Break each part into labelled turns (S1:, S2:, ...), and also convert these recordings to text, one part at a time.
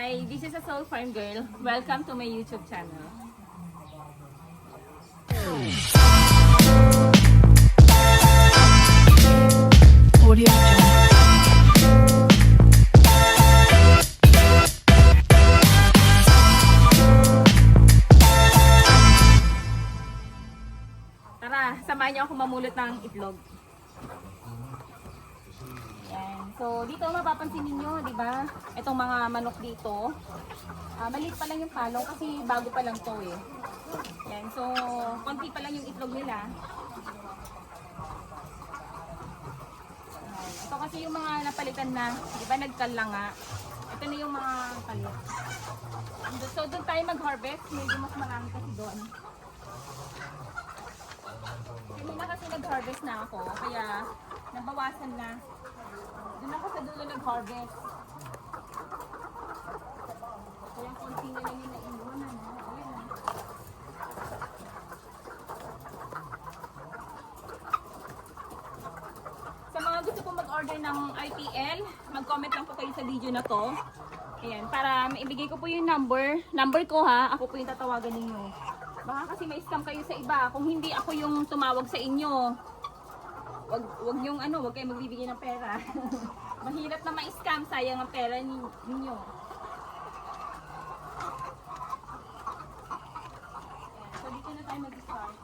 S1: Hi, this is a Soul Farm Girl. Welcome to my YouTube channel.
S2: Audio Jungle.
S1: Tara, samahan niyo ako mamulot ng itlog. Yan. So, dito mapapansin niyo, di ba? Itong mga manok dito. Maliit pa lang yung palong kasi bago pa lang to eh. Yan. So, konti pa lang yung itlog nila. Ito kasi yung mga napalitan na, di ba nagkal lang nga. Ito na yung mga palit. So, doon tayo mag-harvest. Medyo mas marami kasi doon. Kanina kasi nag-harvest na ako, kaya nabawasan na. Doon ako sa dulo nag-harvest. Kaya konti na lang yung nainunan. Ayan na. Sa mga gusto pong mag-order ng RTL, mag-comment lang po kayo sa video na to. Ayan, para maibigay ko po yung number. Number ko ha, ako po yung tatawagan ninyo. Baka kasi may scam kayo sa iba. Kung hindi ako yung tumawag sa inyo, wag yung wag kayong magbibigay ng pera. Mahirap na ma-scam, sayang ang pera ninyo. So dito na tayo mag-start.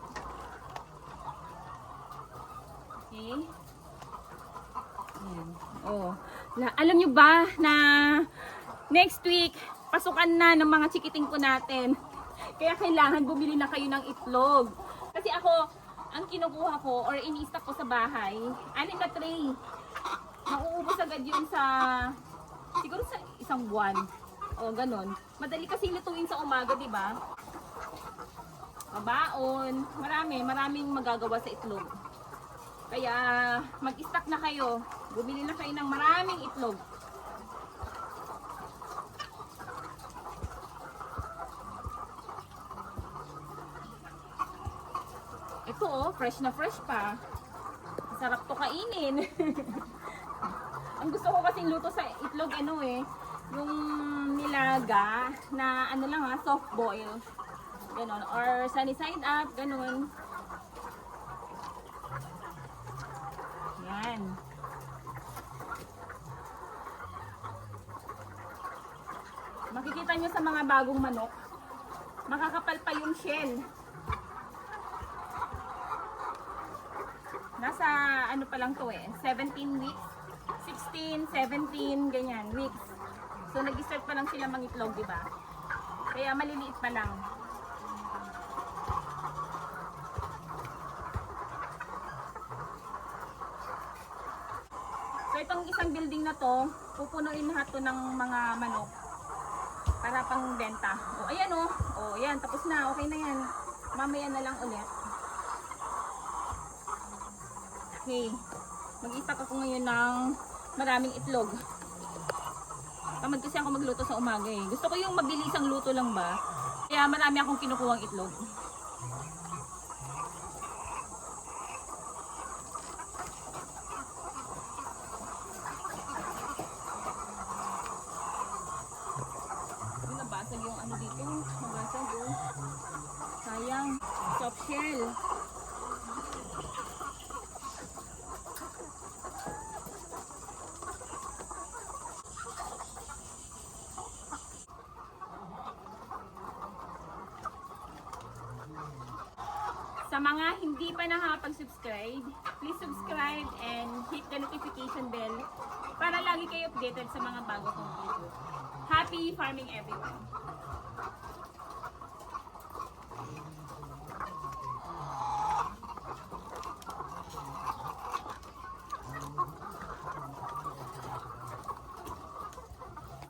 S1: Okay. Ayan. Oh. Alam nyo ba na next week, pasukan na ng mga chikiting ko natin. Kaya kailangan bumili na kayo ng itlog. Kasi ako, ang kinukuha ko or ini-stock ko sa bahay, 6 na tray. Nauubos agad yun sa, siguro sa isang buwan. O, ganun. Madali kasi lutuin sa umaga, di ba? Mabaon. Maraming magagawa sa itlog. Kaya, mag-stock na kayo. Bumili na kayo ng maraming itlog. Ito fresh na fresh pa. Sarap to kainin. Ang gusto ko kasing luto sa itlog yung nilaga na soft boil. Ganon. Or sunny side up, ganon. Yan. Makikita nyo sa mga bagong manok, makakapal pa yung shell. Nasa pa lang to 17 weeks, 16, 17, ganyan weeks. So nag-start pa lang sila mangitlog, di ba? Kaya maliliit pa lang. So itong isang building na to, pupunuin lahat to ng mga manok para pang benta. O ayan ayan, tapos na, okay na yan. Mamaya na lang ulit. Okay, mag-istock ako ngayon ng maraming itlog. Tamad kasi ako magluto sa umaga eh. Gusto ko yung mabilisang luto lang ba. Kaya marami akong kinukuhang itlog. Nabasag yung dito. Nabasag sayang. Soft shell. Sa mga hindi pa nakakapag-subscribe, please subscribe and hit the notification bell para lagi kayo updated sa mga bago kong video. Happy farming everyone!